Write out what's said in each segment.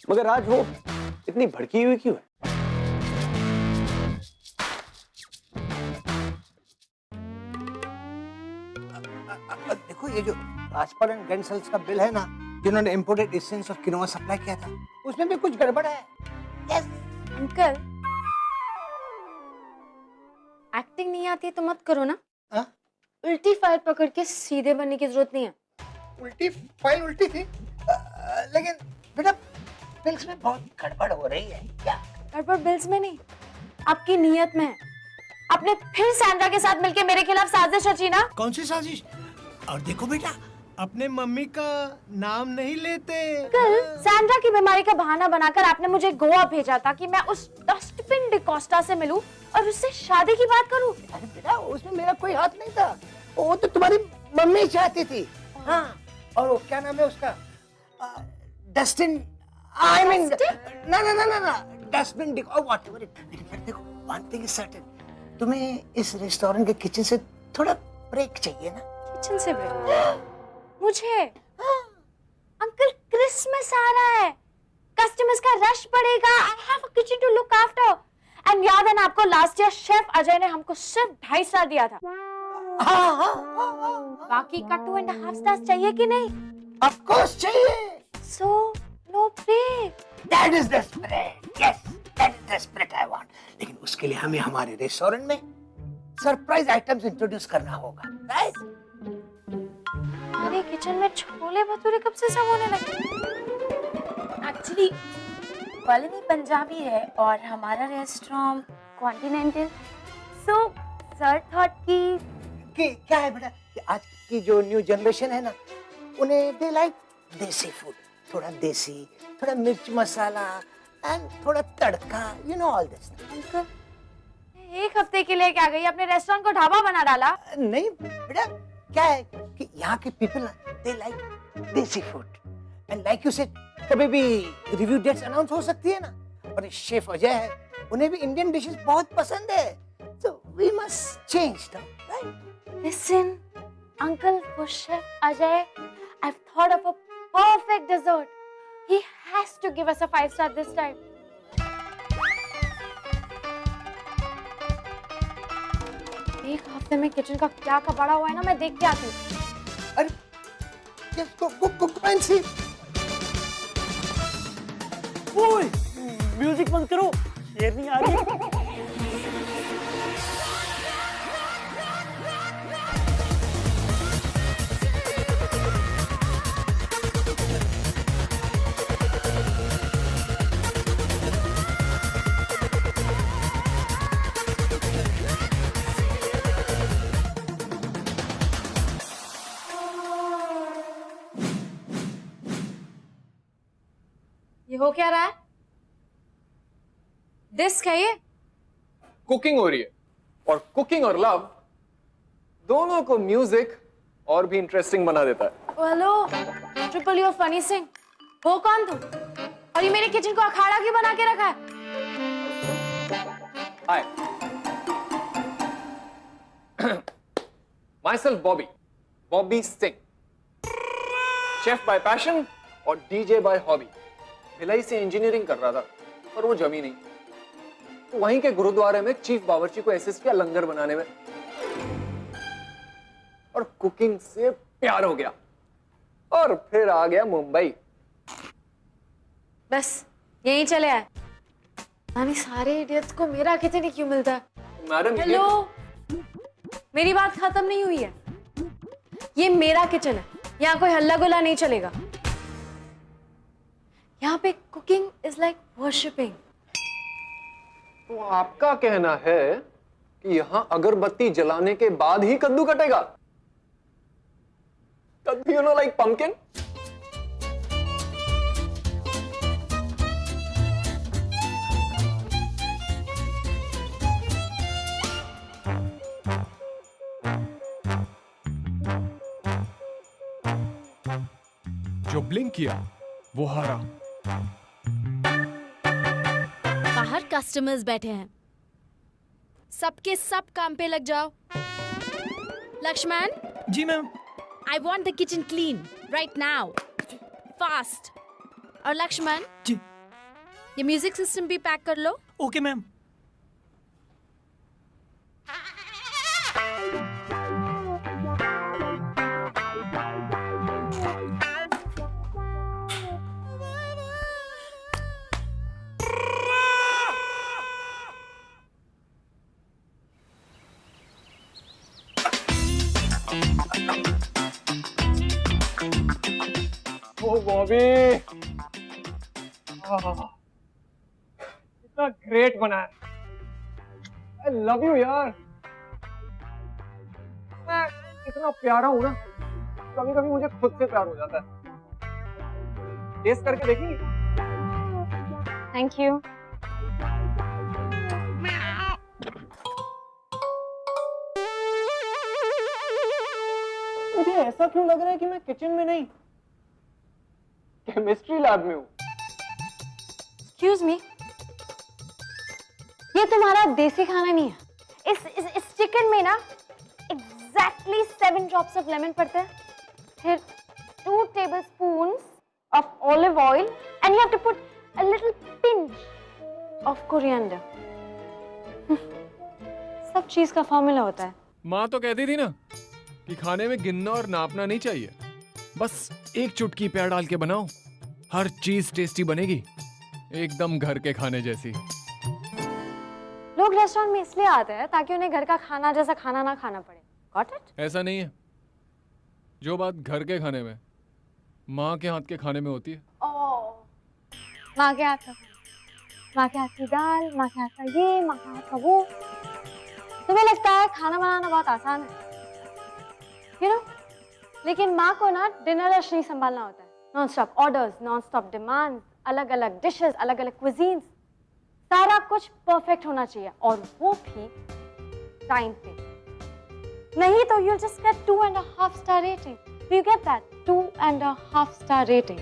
मगर आज वो इतनी भड़की हुई क्यों है? देखो ये जो राजपाल एंड ग्रैंडसन्स का बिल है ना, जिन्होंने इंपोर्टेड एसेंस और किनोआ सप्लाई किया था, उसमें भी कुछ गड़बड़ है। यस अंकल, एक्टिंग नहीं आती तो मत करो ना। हाँ? उल्टी फाइल पकड़ के सीधे बनने की जरूरत नहीं है। उल्टी फाइल उल्टी थी, लेकिन बेटा बिल्स में बहुत गड़बड़ हो रही है। क्या गड़बड़ बिल्स में नहीं, आपकी नीयत में है। आपने फिर सैंड्रा के साथ मिलकर मेरे खिलाफ साजिश रची ना। कौन सी साजिश? और देखो बेटा, अपने मम्मी का नाम नहीं लेते। कल सैंड्रा की बीमारी का बहाना बनाकर आपने मुझे गोवा भेजा था कि मैं उस डस्टबिन डिकोस्टा से मिलूं और उससे शादी की बात करूं। अरे बेटा उसमें मेरा कोई हाथ नहीं था, वो तो तुम्हारी मम्मी चाहती थी। हाँ, और वो क्या नाम है उसका, डस्टिन, आई मीन ना ना ना ना ना डस्टबिन डिको व्हाटएवर इट। लेकिन फिर देखो, वन थिंग इज सर्टेन, तुम्हें इस रेस्टोरेंट के किचन से थोड़ा ब्रेक चाहिए ना। किचन से ब्रेक मुझे? अंकल क्रिसमस आ रहा है, कस्टमर्स का रश बढ़ेगा। I have a kitchen to look after. And याद है ना आपको, लास्ट ईयर शेफ अजय ने हमको सिर्फ 2.5 स्टार दिया था। बाकी का 2.5 स्टार्स चाहिए कि नहीं? ऑफ कोर्स चाहिए। So no break. That is the spirit, yes that is the spirit I want. लेकिन उसके लिए हमें हमारे रेस्टोरेंट में सरप्राइज आइटम्स इंट्रोड्यूस करना होगा, राइट? हमारे किचन में छोले भटूरे कब से सब होने लगे? एक्चुअली कॉलोनी पंजाबी है और हमारा restaurant continental, so sir thought कि क्या है बेटा कि आज की जो न्यू जनरेशन है ना, उन्हें दे लाइक देसी फूड, थोड़ा देसी, थोड़ा मिर्च मसाला एंड थोड़ा तड़का, you know all this. Uncle, एक हफ्ते के लिए क्या गई, अपने रेस्टोरेंट को ढाबा बना डाला? नहीं बेटा, क्या है कि यहाँ के पीपल दे लाइक देसी food and like you said, कभी भी रिव्यू डेट्स अनाउंस हो सकती है ना, और शेफ अजय है, उन्हें भी इंडियन डिशेस बहुत पसंद है, so we must change them, right? Listen, Uncle, for Chef Ajay, I've thought of a perfect dessert. He has to give us a 5-star this time. एक हफ्ते में किचन का क्या कबाड़ा हुआ है ना, मैं देख के आती हूँ। अरे yes, go and see. ओए, म्यूजिक बंद करो, शेर नहीं आ रही। ये हो क्या रहा है? डिस्क है ये? कुकिंग हो रही है, और कुकिंग और लव दोनों को म्यूजिक और भी इंटरेस्टिंग बना देता है। Hello triple U funny Singh, हो कौन तुम? और ये मेरे किचन को अखाड़ा क्यों बना के रखा है? Hi, myself Bobby Singh, chef by passion और डीजे बाय हॉबी। भिलाई से इंजीनियरिंग कर रहा था पर वो जमी नहीं, तो वहीं के गुरुद्वारे में चीफ बावर्ची को असिस्ट किया लंगर बनाने में, और कुकिंग से प्यार हो गया और फिर आ गया मुंबई। बस यहीं चले आए। यानी सारे इडियट्स को मेरा किचन ही क्यों मिलता है? मैडम हेलो, मेरी बात खत्म नहीं हुई है। ये मेरा किचन है, यहाँ कोई हल्ला गुल्ला नहीं चलेगा। यहाँ पे कुकिंग इज लाइक वर्शिपिंग। तो आपका कहना है कि यहाँ अगरबत्ती जलाने के बाद ही कद्दू कटेगा? कद्दू, यू नो, लाइक पंपकिन। जो ब्लिंक किया वो हारा। बाहर कस्टमर्स बैठे हैं, सबके सब काम पे लग जाओ। लक्ष्मण, जी ma'am. I want the kitchen clean right now, fast. और लक्ष्मण, जी। ये म्यूजिक सिस्टम भी पैक कर लो। Okay ma'am. ओ बॉबी, इतना ग्रेट बना है। आई लव यू यार। मैं इतना प्यारा हूं ना, कभी कभी मुझे खुद से प्यार हो जाता है। टेस्ट करके देखेंगे? Thank you. मुझे ऐसा क्यों लग रहा है कि मैं किचन में नहीं, केमिस्ट्री लैब में हूँ। एक्सक्यूज मी, ये तुम्हारा देसी खाना नहीं है। इस चिकन में ना एग्जैक्टली 7 ड्रॉप्स ऑफ लेमन पड़ते हैं, फिर 2 tablespoons of olive oil and you have to put a little pinch of coriander. सब चीज का फॉर्मूला होता है। माँ तो कहती थी ना कि खाने में गिनना और नापना नहीं चाहिए, बस एक चुटकी प्यार डाल के बनाओ, हर चीज टेस्टी बनेगी, एकदम घर के खाने जैसी। लोग रेस्टोरेंट में इसलिए आते हैं ताकि उन्हें घर का खाना जैसा खाना ना खाना पड़े। Got it? ऐसा नहीं है, जो बात घर के खाने में, माँ के हाथ के खाने में होती है। माँ के हाथ का, माँ के हाथ की दाल, माँ के हाथ का ये, माँ के हाथ का वो। तुम्हें लगता है खाना बनाना बहुत आसान है, you know? लेकिन माँ को ना डिनर रश नहीं संभालना होता है। Non stop orders, non stop demands, अलग अलग डिशेस, अलग अलग क्विजीन्स, सारा कुछ परफेक्ट होना चाहिए, और वो भी टाइम पे। नहीं तो you'll just get 2.5 star rating. Do you get that? 2.5 star rating.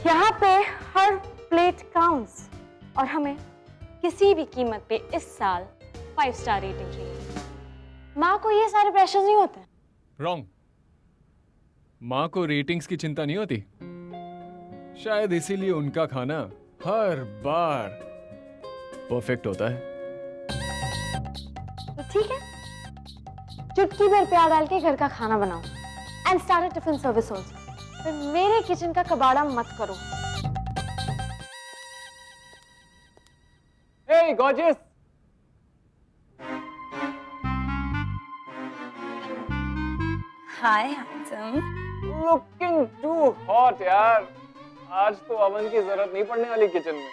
यहाँ पे हर प्लेट काउंट्स, और हमें किसी भी कीमत पे इस साल 5 स्टार रेटिंग चाहिए। माँ को ये सारे प्रेशर नहीं होते। रॉन्ग। माँ को रेटिंग्स की चिंता नहीं होती, शायद इसीलिए उनका खाना हर बार परफेक्ट होता है। तो ठीक है, चुटकी भर प्यार डाल के घर का खाना बनाओ and start a tiffin service also. फिर मेरे किचन का कबाड़ा मत करो। Hey, gorgeous! Hi, handsome. Looking too hot यार। आज तो अवन की जरूरत नहीं पड़ने वाली किचन में।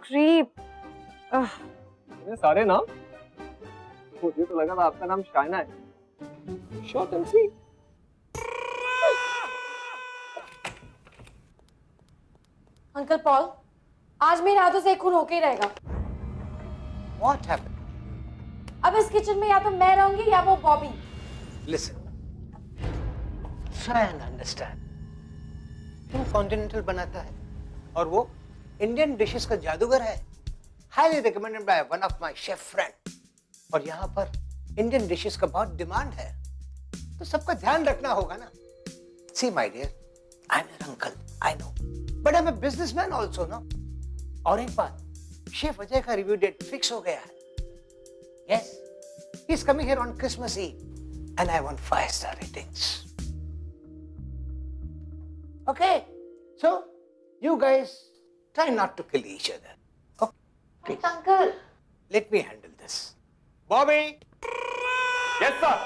क्रीप। इतने सारे नाम? मुझे तो लगा था आपका नाम शाइना है। Short and sweet. Uncle Paul, आज मेरे हाथों से एक खून होके ही रहेगा। What happened? अब इस किचन में या तो मैं रहूंगी या वो Bobby. Listen. Try and understand. तू कॉन्टिनेंटल बनाता है और वो इंडियन डिशेस का जादूगर है, highly recommended by one of my chef friend. और यहाँ पर इंडियन डिशेस का बहुत डिमांड है, तो सबका ध्यान रखना होगा ना। See my dear, I'm your uncle, I know, but I'm a businessman also, no? और एक बात, शेफ अजय का रिव्यू डेट फिक्स हो गया है। Yes, he's coming here on Christmas Eve, and I want 5 star ratings. Okay, so you guys try not to kill each other. Okay, please. Uncle, Let me handle this. Bobby, Yes, sir.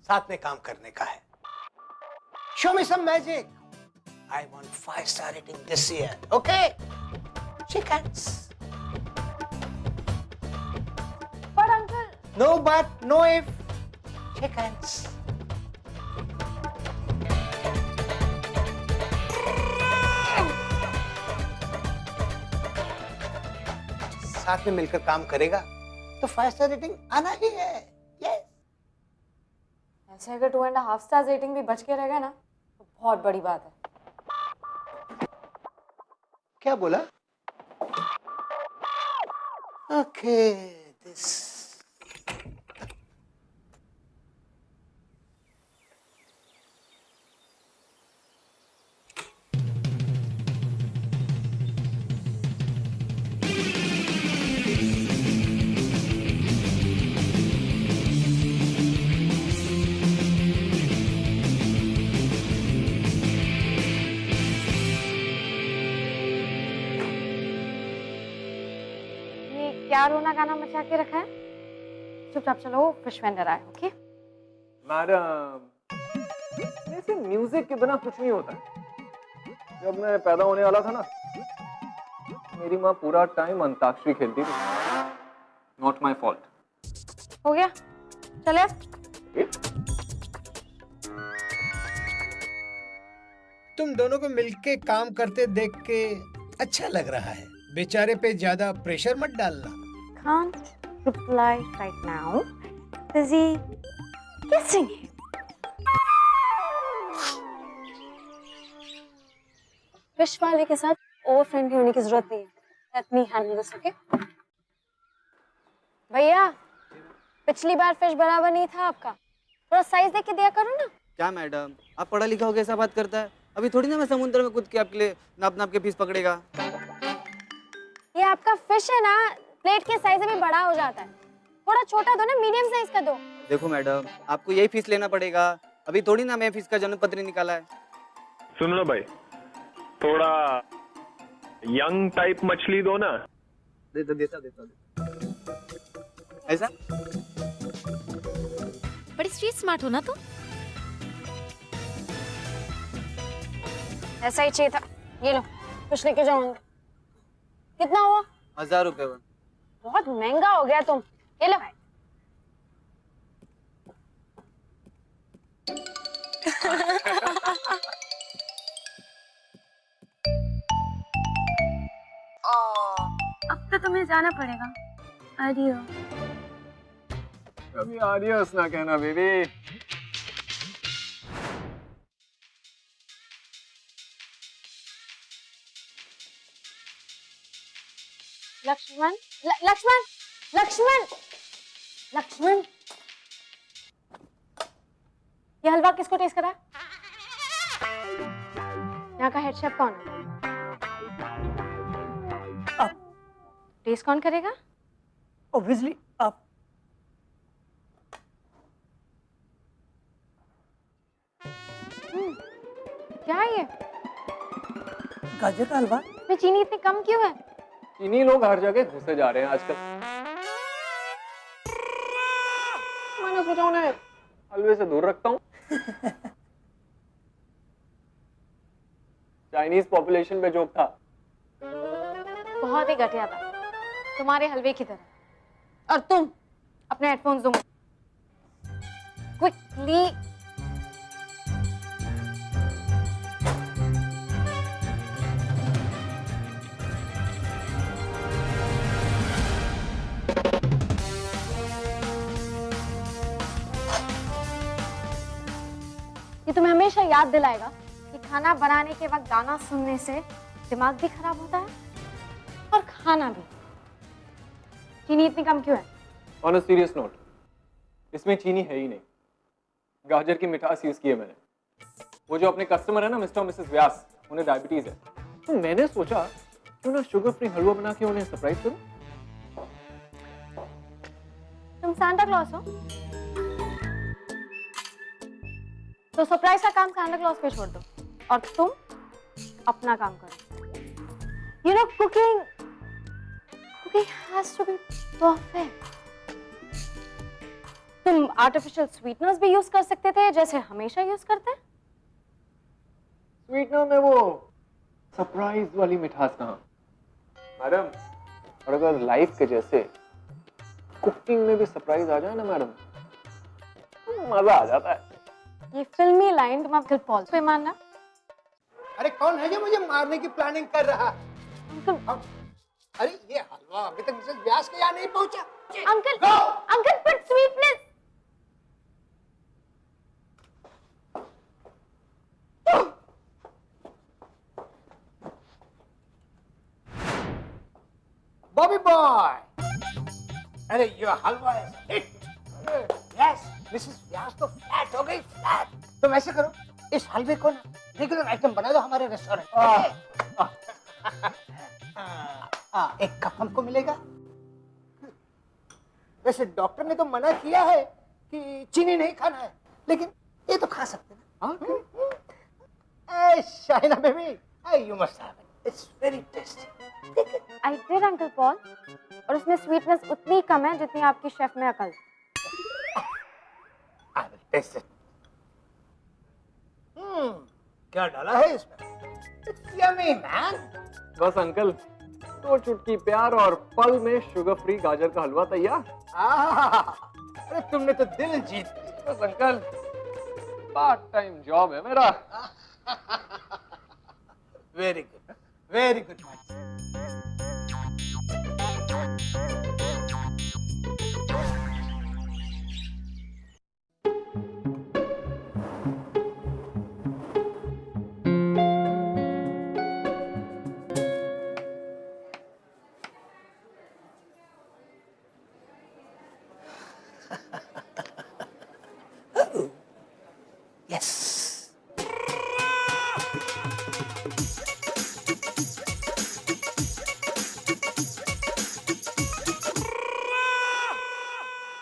साथ में काम करने का है। Show me some magic. I want 5 star rating this year. Okay? Shake hands. पर uncle, No but, no if. Shake hands. साथ में मिलकर काम करेगा तो 5 स्टार रेटिंग आना ही है। Yes. ऐसे अगर 2.5 स्टार रेटिंग भी बच के रहेगा ना तो बहुत बड़ी बात है। क्या बोला? Okay, this. क्या रोना गाना मचा के रखा है? चुपचाप चलो, फिश वेंडर आए। ओके मैडम, ऐसे म्यूजिक के बिना कुछ नहीं होता। जब मैं पैदा होने वाला था ना, मेरी माँ पूरा टाइम अंताक्षरी खेलती थी। Not my fault. हो गया, चले। तुम दोनों को मिलके काम करते देख के अच्छा लग रहा है। बेचारे पे ज्यादा प्रेशर मत डालना। Can't reply right now. Busy kissing him. Fish वाले के साथ ओवर फ्रेंडली होने की जरूरत नहीं है। Let me handle this, okay? भैया, पिछली बार फिश बराबर नहीं था आपका, थोड़ा साइज देख के दिया करो ना। क्या मैडम, आप पढ़ा लिखा हो कैसा बात करता है? अभी थोड़ी ना मैं समुद्र में कूद के आपके लिए नाप नाप के पीस पकड़ेगा। ये आपका फिश है ना, प्लेट के साइज में बड़ा हो जाता है। थोड़ा छोटा दो ना, मीडियम साइज का दो। देखो मैडम, आपको यही फीस लेना पड़ेगा। अभी थोड़ी ना मैं फीस का जन्म पत्र निकाला है। सुन लो भाई, थोड़ा यंग टाइप मछली दो ना। देता ऐसा बड़ी स्ट्रीट स्मार्ट हो ना तुम। ऐसा ही चाहिए था। ये लो, कुछ लेके जाओ। कितना हुआ? 1000 रुपए। बहुत महंगा हो गया तुम। ये लो। अब तो तुम्हें जाना पड़ेगा। आदियो। कभी आडियोस ना कहना बेबी। लक्ष्मण, लक्ष्मण, लक्ष्मण, लक्ष्मण, ये हलवा किसको टेस्ट करा? यहाँ का हेड शेफ कौन है? टेस्ट कौन करेगा? ऑब्वियसली आप। क्या है ये? गाजर का हलवा। इसमें चीनी इतनी कम क्यों है? चीनी लोग हर जगह घुसे जा रहे हैं आजकल। मैंने सोचा उन्हें हलवे से दूर रखता हूँ। चाइनीज पॉपुलेशन पे जोक था। बहुत ही घटिया था, तुम्हारे हलवे की तरह। और तुम अपने हेडफोन्स दो क्विकली। ये तुम्हें हमेशा याद दिलाएगा कि खाना बनाने के वक्त गाना सुनने से दिमाग भी खराब होता है और खाना भी। चीनी इतनी कम क्यों है? ऑन अ सीरियस नोट, इसमें चीनी है ही नहीं। गाजर की मिठास यूज की है मैंने। वो जो अपने कस्टमर है ना, मिस्टर और मिसेस व्यास, उन्हें डायबिटीज है, तो मैंने सोचा क्यों ना शुगर फ्री हलवा बना के उन्हें सरप्राइज करूं। तुम सांता क्लॉस हो, तो सरप्राइज का काम सांता क्लॉस पे छोड़ दो और तुम अपना काम करो। You know, cooking has to be perfect. तुम आर्टिफिशियल स्वीटनर्स भी यूज कर सकते थे, जैसे हमेशा यूज करते हैं। स्वीटनर में वो सरप्राइज वाली मिठास कहाँ मैडम? और अगर लाइफ के जैसे कुकिंग में भी सरप्राइज आ जाए ना मैडम, तो मजा आ जाता है। ये फिल्मी लाइन तुम अंकल पॉल पे मानना। अरे कौन है जो मुझे मारने की प्लानिंग कर रहा? अंकल, अरे ये हलवा अभी तक मिसेस व्यास के यहाँ नहीं पहुंचा। Uncle, uncle but sweetness. Bobby boy, अरे ये हलवा है हिट। यस, मिसेस व्यास तो फ्लैट हो गई, फ्लैट। तुम ऐसे करो, इस हलवे को ना रेगुलर आइटम बना दो हमारे रेस्टोरेंट। एक कप हमको मिलेगा। वैसे डॉक्टर ने तो मना किया है कि चीनी नहीं खाना है, लेकिन ये तो खा सकते हैं। Shaina baby, you must have it, it's very tasty. I did, Uncle Paul. और उसमें स्वीटनेस उतनी कम है जितनी आपकी शेफ में अकल। I will taste it. क्या डाला है इसमें? It's yummy, man. बस अंकल, 2 चुटकी प्यार और पल में शुगर फ्री गाजर का हलवा तैयार। अरे तुमने तो दिल जीत लिया। बस अंकल, पार्ट टाइम जॉब है मेरा। Very good, very good. Yes.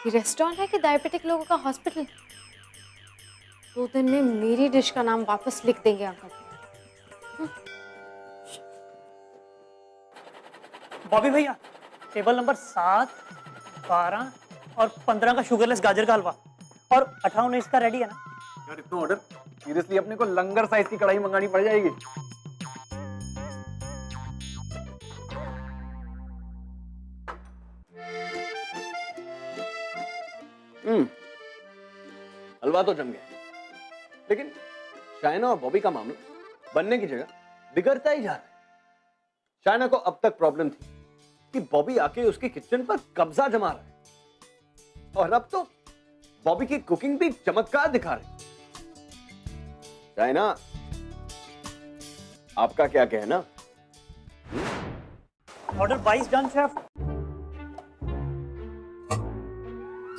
ये रेस्टोरेंट है कि डायबिटिक लोगों का हॉस्पिटल? 2 दिन में मेरी डिश का नाम वापस लिख देंगे अंकल। बॉबी भैया, टेबल नंबर 7, 12 और 15 का शुगरलेस गाजर का हलवा और 18-19 का रेडी है ना? यार इतना ऑर्डर, सीरियसली अपने को लंगर साइज की कढ़ाई मंगानी पड़ जाएगी। हलवा तो जम गया, लेकिन शाइना और बॉबी का मामला बनने की जगह बिगड़ता ही जा रहा है। शाइना को अब तक प्रॉब्लम थी कि बॉबी आके उसके किचन पर कब्जा जमा रहा है, और अब तो बॉबी की कुकिंग भी चमत्कार दिखा रही। शाइना, आपका क्या कहना? Order 22 done chef.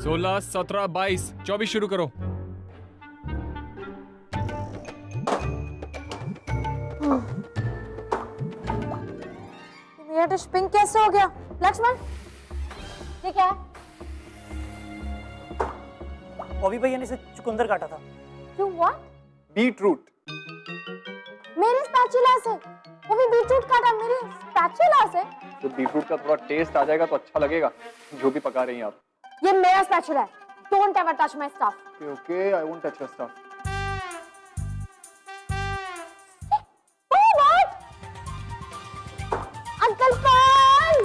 16, 17, 22, 24 शुरू करो। मेरा डिश पिंक कैसे हो गया? लक्ष्मण, ये क्या है? बॉबी भैया ने इसे चुकंदर काटा था। You what? बीटरूट। मेरे स्पैचुला से? वो भी बीटरूट काटा मेरे स्पैचुला से? तो बीटरूट का थोड़ा टेस्ट आ जाएगा तो अच्छा लगेगा, जो भी पका रही हैं आप। ये मेरा स्पैचुला है। Don't ever touch my stuff. Okay, I won't touch your stuff. Oh what? Uncle Paul!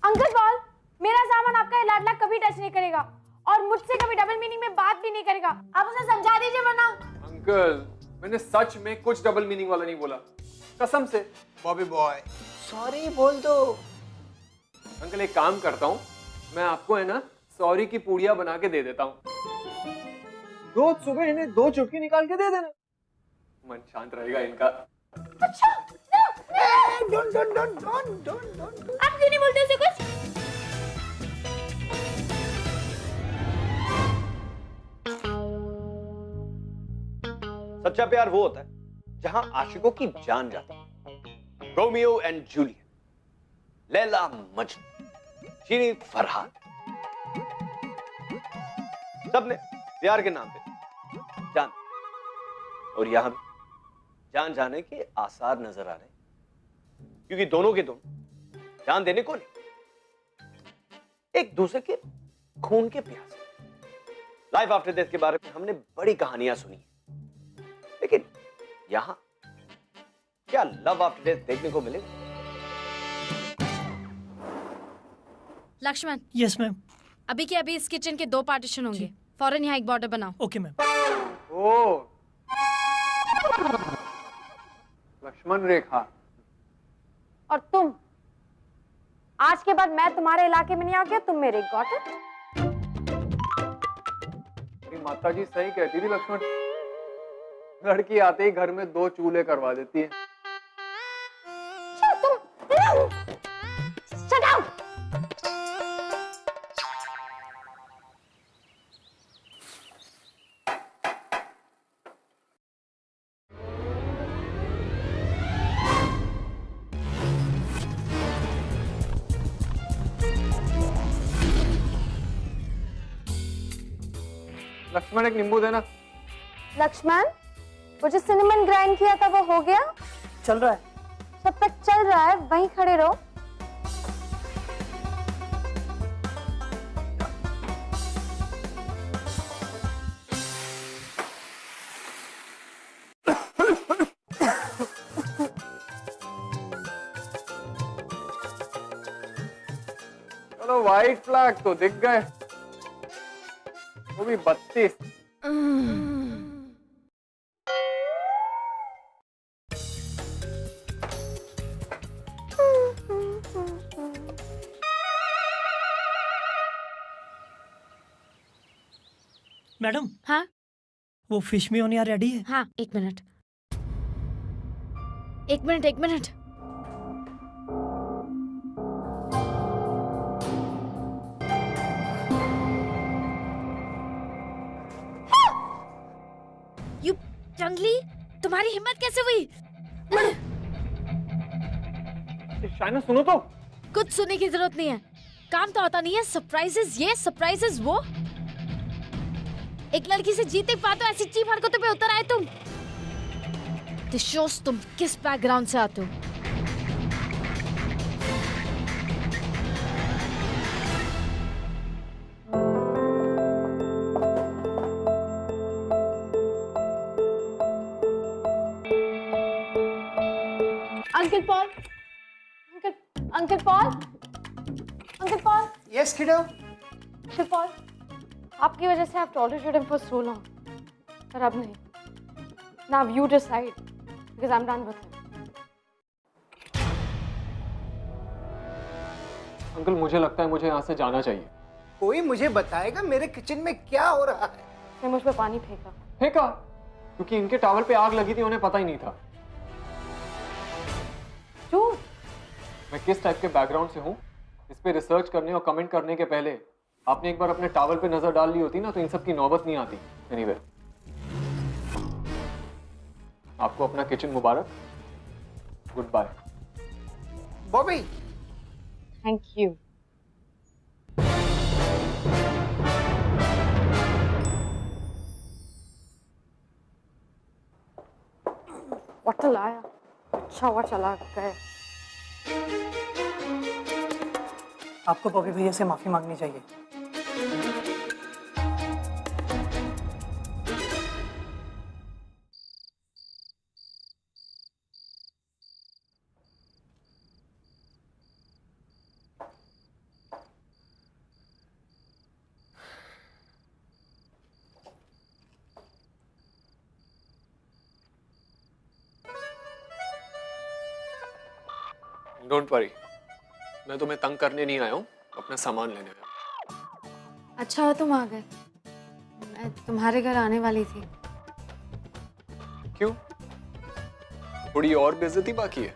Uncle Paul, मेरा सामान आपका ये लाडला कभी टच नहीं करेगा और मुझसे कभी डबल मीनिंग में बात भी नहीं करेगा। आप उसे समझा दीजिए वरना। अंकल, मैंने सच में कुछ डबल मीनिंग वाला नहीं बोला, कसम से। बॉबी बॉय, सॉरी बोल दो। अंकल एक काम करता हूँ, मैं आपको है ना सॉरी की पूड़ियाँ बना के दे देता हूँ। रोज सुबह इन्हें 2 चुटकी निकाल के दे देना, मन शांत रहेगा इनका। अच्छा, Don't. आप क्यों नहीं बोलते उसे कुछ? सच्चा प्यार वो होता है जहां आशिकों की जान जाती है। Romeo and Juliet, Laila Majnu, Shirin Farhad, सबने प्यार के नाम पे जान, और यहां भी जान जाने के आसार नजर आ रहे हैं, क्योंकि दोनों के दोनों जान देने को नहीं, एक दूसरे के खून के प्यासे। लाइफ आफ्टर डेथ के बारे में हमने बड़ी कहानियां सुनी है, लेकिन यहां क्या लव आफ्टर डेथ देखने को मिलेगा? Lakshman, yes ma'am. अभी के अभी इस किचन के 2 पार्टीशन होंगे, फौरन यहाँ एक बॉर्डर बनाओ। Okay ma'am. ओ, लक्ष्मण रेखा। और तुम, आज के बाद मैं तुम्हारे इलाके में नहीं आ गया, तुम मेरे गॉट इट? माता जी सही कहती थी लक्ष्मण, लड़की आते ही घर में 2 चूल्हे करवा देती है। Shut up! लक्ष्मण एक नींबू देना। लक्ष्मण, वो जो सिनेमन ग्राइंड किया था वो हो गया? चल रहा है। जब तक चल रहा है वहीं खड़े रहो। चलो व्हाइट फ्लैग तो दिख गए, वो भी 32। मैडम, हाँ वो फिश मेयोनिया रेडी है? हाँ, एक मिनट एक मिनट एक मिनट। यू जंगली, तुम्हारी हिम्मत कैसे हुई? शाइना सुनो तो। कुछ सुनने की जरूरत नहीं है, काम तो आता नहीं है। सरप्राइजेस ये, सरप्राइजेस वो। एक लड़की से जीते पाते ऐसी चीप हरकतों पे उतर आए तुम। दिस शोस तुम किस बैकग्राउंड से आते हो। Uncle Paul, uncle Paul, uncle Paul. Yes किडो। अंकल पॉल, आपकी वजह से I've tolerated him for so long, पर अब नहीं। Now you decide, because I'm done with him. Uncle मुझे लगता है मुझे यहाँ से जाना चाहिए। कोई मुझे बताएगा मेरे किचन में क्या हो रहा है? मैं मुझ पे पानी फेंका। फेंका? क्योंकि इनके टावल पे आग लगी थी, उन्हें पता ही नहीं था। झूठ। मैं किस टाइप के बैकग्राउंड से हूँ इस पे रिसर्च करने और कमेंट करने के पहले आपने एक बार अपने टावल पे नजर डाल ली होती ना, तो इन सब की नौबत नहीं आती। एनीवे, आपको अपना किचन मुबारक। Goodbye. Bobby. Thank you. What a liar. अच्छा हुआ चला गए। आपको बॉबी भैया से माफी मांगनी चाहिए। डोंट वरी, मैं तुम्हें तंग करने नहीं आया हूँ, अपना सामान लेने आया हूँ। अच्छा हो तुम आ गए, मैं तुम्हारे घर आने वाली थी। क्यों? थोड़ी और बेइज्जती बाकी है?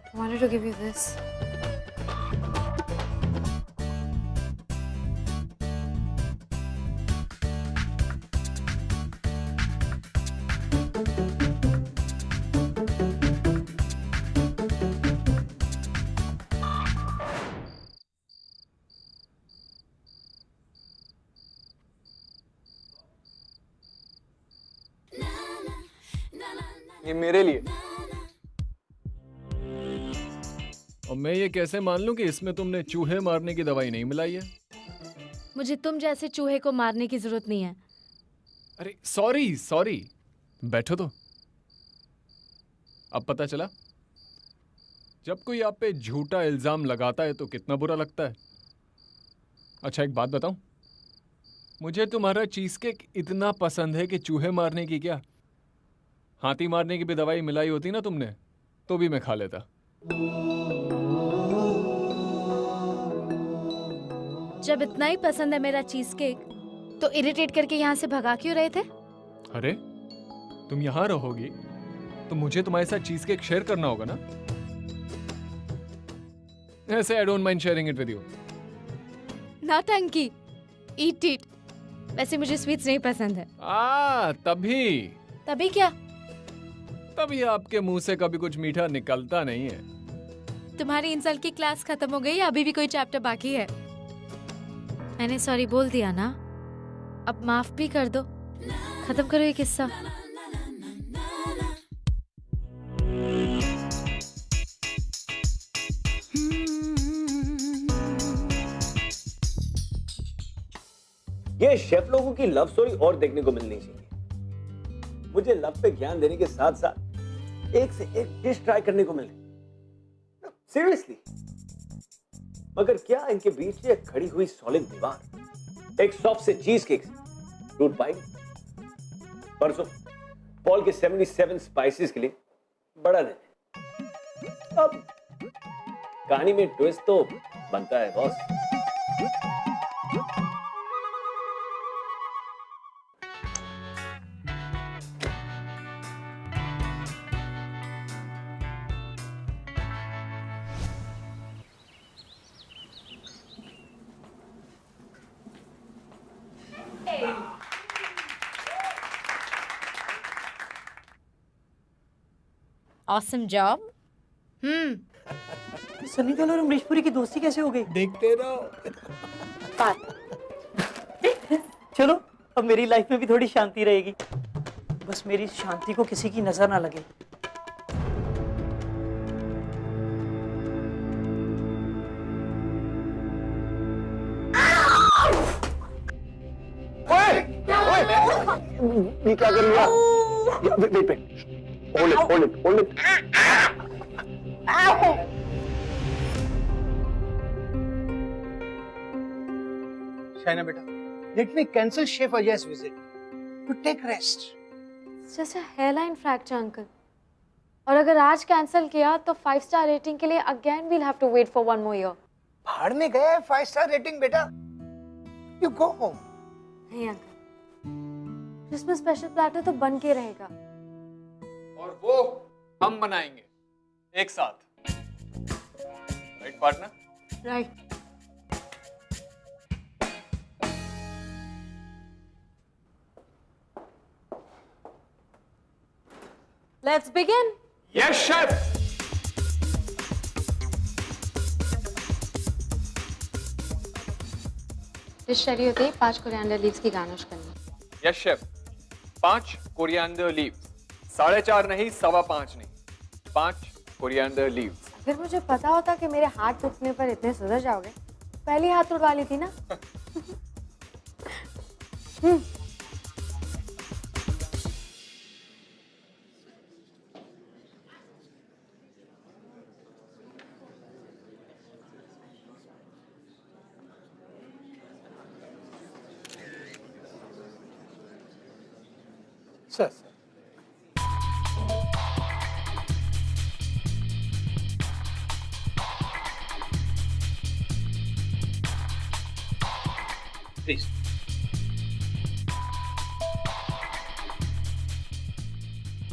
I wanted to give you this. ये मेरे लिए। और मैं ये कैसे मान लूं कि इसमें तुमने चूहे मारने की दवाई नहीं मिलाई है? मुझे तुम जैसे चूहे को मारने की जरूरत नहीं है। अरे सॉरी सॉरी, बैठो तो। अब पता चला, जब कोई आप पे झूठा इल्जाम लगाता है तो कितना बुरा लगता है। अच्छा एक बात बताऊं, मुझे तुम्हारा चीज केक इतना पसंद है कि चूहे मारने की क्या, हाथी मारने की भी दवाई मिलाई होती ना तुमने तो भी मैं खा लेता। जब इतना ही पसंद है मेरा चीज केक, तो इरिटेट करके यहाँ से भगा क्यों रहे थे? अरे तुम यहाँ रहोगी तो मुझे तुम्हारे साथ चीज केक शेयर करना होगा ना। ऐसे I don't mind sharing it with you. नौटंकी, ईट इट। वैसे मुझे स्वीट्स नहीं पसंद है। तभी तभी क्या? तभी आपके मुंह से कभी कुछ मीठा निकलता नहीं है। तुम्हारी इंसल्ट की क्लास खत्म हो गई, अभी भी कोई चैप्टर बाकी है? मैंने सॉरी बोल दिया ना, अब माफ भी कर दो। खत्म करो ये किस्सा। ये शेफ लोगों की लव स्टोरी और देखने को मिलनी चाहिए। मुझे लव पे ज्ञान देने के साथ साथ एक से एक डिश ट्राई करने को मिल रही। सीरियसली। मगर क्या इनके बीच से खड़ी हुई सॉलिड दीवार, एक सॉफ्ट से चीज केक, फ्रूट पाई, परसों पॉल के 77 स्पाइसेस के लिए बड़ा दिन। अब कहानी में ट्विस्ट तो बनता है boss. Awesome job. Sunny Deol और अमरीश पुरी की दोस्ती कैसे हो गई? देखते रहो। चलो अब मेरी लाइफ में भी थोड़ी शांति रहेगी। बस मेरी शांति को किसी की नजर ना लगे। ये क्या कर लिया? Wait hold it. शाइना बेटा, let me cancel Chef Ajay's visit to take rest. जैसे हेयरलाइन फ्रैक्चर अंकल, और अगर आज कैंसिल किया तो 5 स्टार रेटिंग के लिए again we'll have to wait for 1 more year। भाड़ में गए 5 स्टार रेटिंग बेटा। You go home. नहीं अंकल, क्रिसमस स्पेशल प्लेटर तो बन के रहेगा। और वो हम बनाएंगे एक साथ। Right partner? Right. Let's begin. Yes, chef. Dish ready होते ही 5 कोरिएंडर लीव्स की गार्निश करनी। Yes, chef. 5 कोरिएंडर लीव्स, 4.5 नहीं, 5.25 नहीं, 5 कोरिएंडर लीव्स। अगर मुझे पता होता कि मेरे हाथ दुखने पर इतने सुधर जाओगे, पहले हाथ उड़वा ली थी ना। Sir. Please.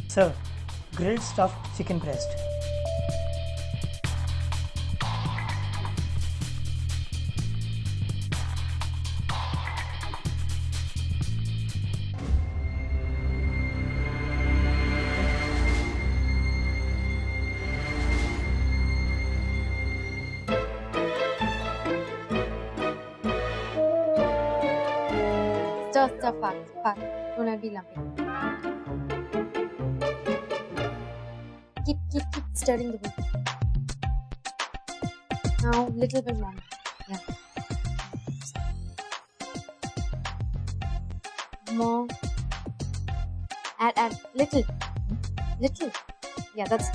Sir, grilled stuffed chicken breast. Stir fast. Do not be lumpy. Keep stirring the wood. Now little bit more. Yeah. More. Add little. Yeah, that's.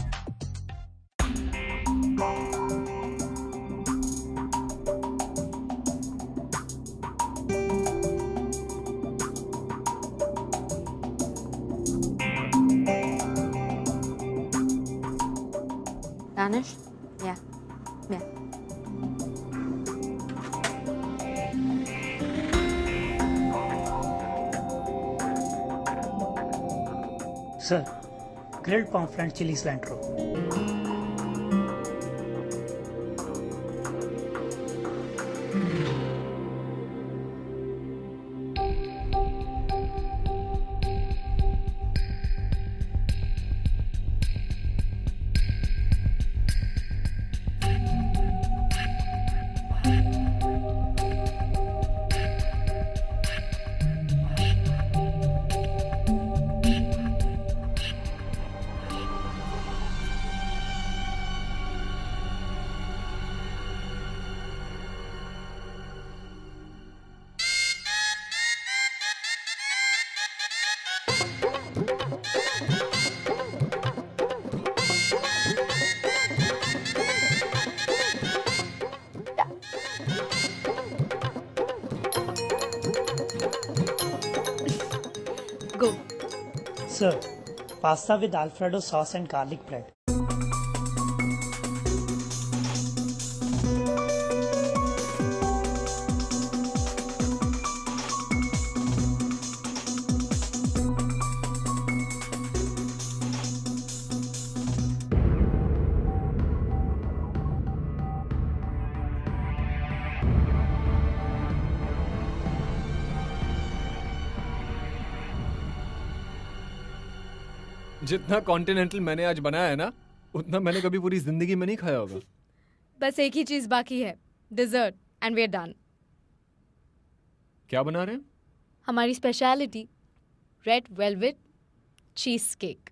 Garnish? Yeah. Sir, grilled pomfret chili cilantro. Sir, pasta with Alfredo sauce and garlic bread. जितना continental मैंने आज बनाया है ना, उतना मैंने कभी पूरी जिंदगी में नहीं खाया होगा। बस एक ही चीज बाकी है, dessert, and we are done. क्या बना रहे हैं? हमारी speciality red velvet cheese cake.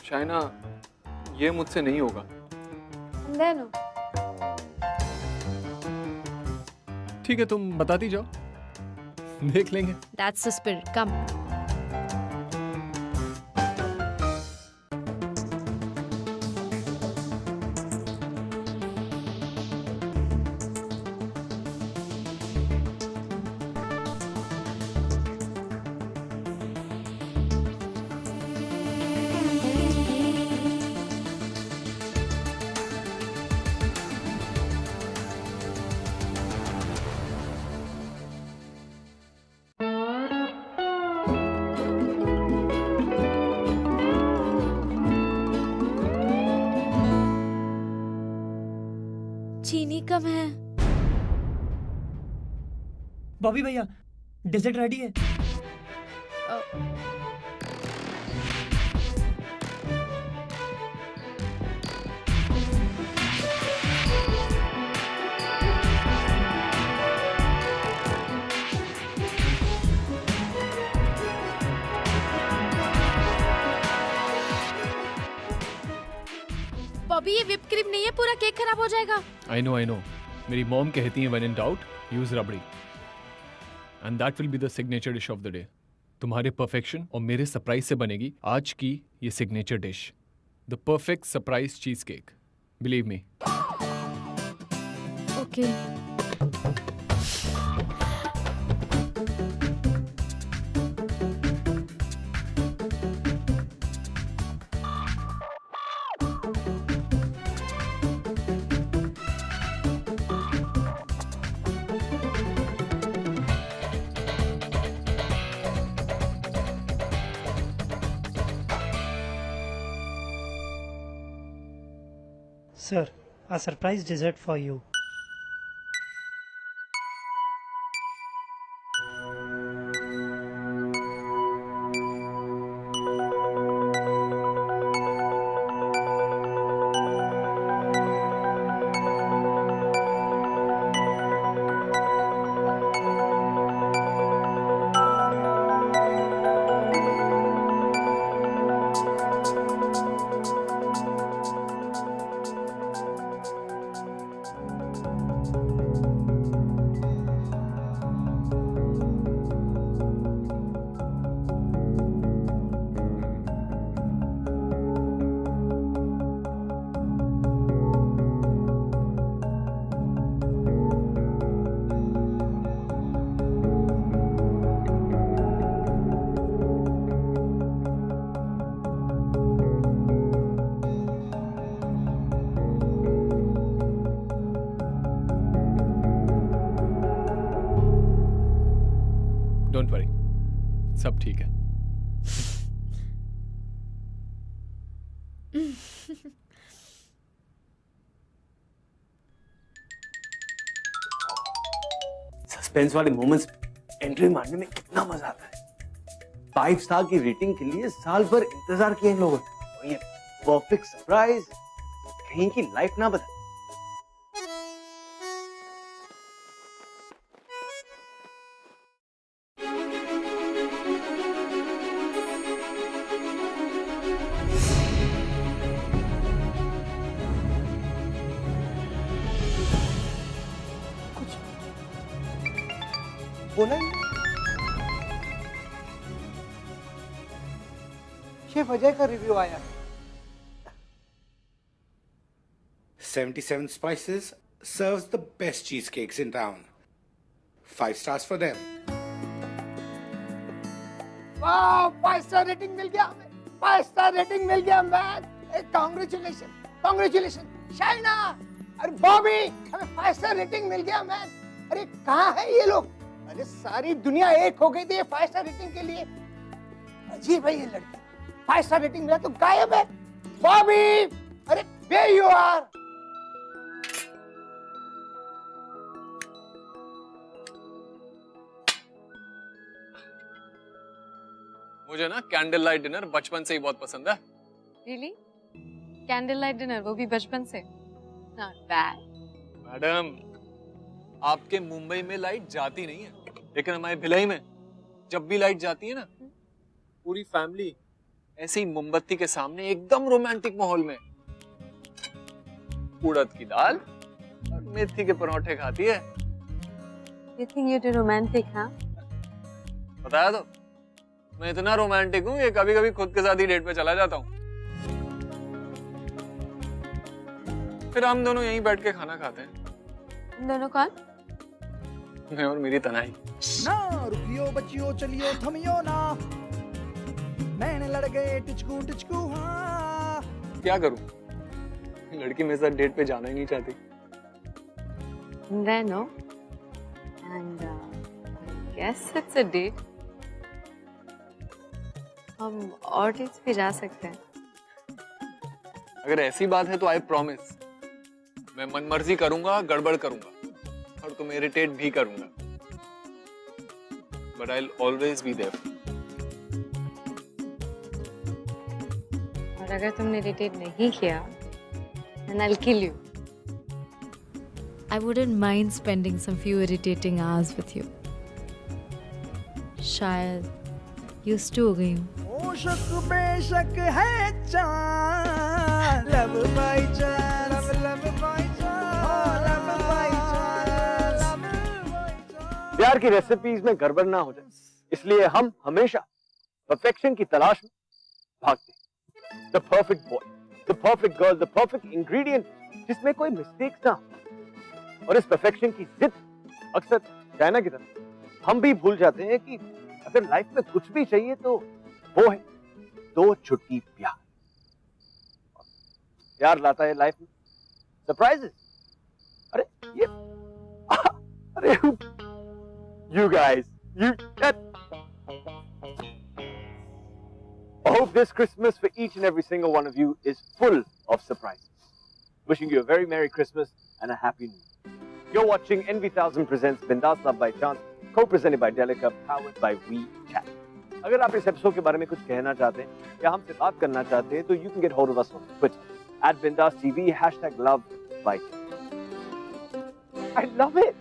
Shaina, ये मुझसे नहीं होगा। देनो ठीक है, तुम बताती जाओ, देख लेंगे। दैट्स द स्पिरिट, कम। चीनी कम है। बॉबी भैया, डेजर्ट रेडी है। बॉबी, ये व्हिप क्रीम नहीं है, पूरा केक खराब हो जाएगा। I know. मेरी मॉम कहती है when in doubt use rabri, and that will be the signature dish of the day. तुम्हारे परफेक्शन और मेरे सरप्राइज से बनेगी आज की ये signature dish, the perfect surprise cheese cake. Believe me. Okay. Sir, a surprise dessert for you. Don't worry, सब ठीक है। सस्पेंस वाले मोमेंट्स एंट्री मारने में कितना मजा आता है। 5 स्टार की रेटिंग के लिए साल भर इंतजार किए इन लोगों ने, और ये परफेक्ट सरप्राइज कहीं की लाइफ ना बदले। बोला शेफ अजय का रिव्यू आया है। 77 Spices serves the best cheesecakes in town. 5 stars for them. वाह 5 स्टार रेटिंग मिल गया हमें, 5 स्टार रेटिंग मिल गया मैन। Congratulation congratulation Shaina. अरे बॉबी हमें 5 स्टार रेटिंग मिल गया मैन। अरे कहाँ है ये लोग? अरे सारी दुनिया एक हो गई थी ये 5 स्टार रेटिंग के लिए। अजीब है ये लड़की, 5 स्टार रेटिंग मिला तो गायब है। बॉबी अरे where you are? मुझे ना कैंडल लाइट डिनर बचपन से ही बहुत पसंद है। रियली? कैंडल लाइट डिनर, वो भी बचपन से? Not bad. मैडम, आपके मुंबई में लाइट जाती नहीं है, लेकिन हमारे भिलाई में जब भी लाइट जाती है ना, पूरी फैमिली ऐसे ही मोमबत्ती के सामने एकदम रोमांटिक माहौल में उड़द की दाल और मेथी के परोठे खाती है। You think you're too romantic, हाँ? बताया तो, मैं इतना रोमांटिक हूँ कि कभी कभी खुद के साथ ही डेट पे चला जाता हूँ। फिर हम दोनों यहीं बैठ के खाना खाते हैं। तुम दोनों कौन? मैं और मेरी तनाई। ना रुकियो बच्चियों चलियो थमियो ना, नैन लड़ गए टिचकू टिचकू हाँ। क्या करूं? लड़की मेरे साथ डेट पे जाना ही नहीं चाहती। Then no, and I guess it's a date. हम और डेट्स पे जा सकते हैं। अगर ऐसी बात है तो आई प्रॉमिस, मैं मनमर्जी करूंगा, गड़बड़ करूंगा और तुम्हें इरिटेट भी करूंगा, but I will always be there. और अगर तुमने इरिटेट नहीं किया, then I'll kill you. I wouldn't mind spending some few irritating hours with you. शायद used to हो गई हूँ। ओ शक बेशक है chance, love by chance, love by chance, love by chance, love by chance. प्यार की रेसिपीज में गड़बड़ ना हो जाए, इसलिए हम हमेशा परफेक्शन की तलाश में भागते हैं। The perfect boy, the perfect girl, the perfect ingredient जिसमें कोई मिस्टेक्स ना हो। और इस परफेक्शन की जिद अक्सर चाइना की तरह हम भी भूल जाते हैं कि अगर लाइफ में कुछ भी चाहिए तो वो है 2 छुट्टी प्यार। प्यार लाता है लाइफ में सरप्राइजेस। अरे ये अरे you guys, I hope this Christmas for each and every single one of you is full of surprises. Wishing you a very Merry Christmas and a Happy New Year. You're watching NV1000 presents Bindas Love by Chance, co-presented by Delica, powered by WeChat. अगर आप इस episode के बारे में कुछ कहना चाहते हैं या हमसे बात करना चाहते हैं तो you can get hold of us on Twitter @BindasTV #LoveByChat. I love it.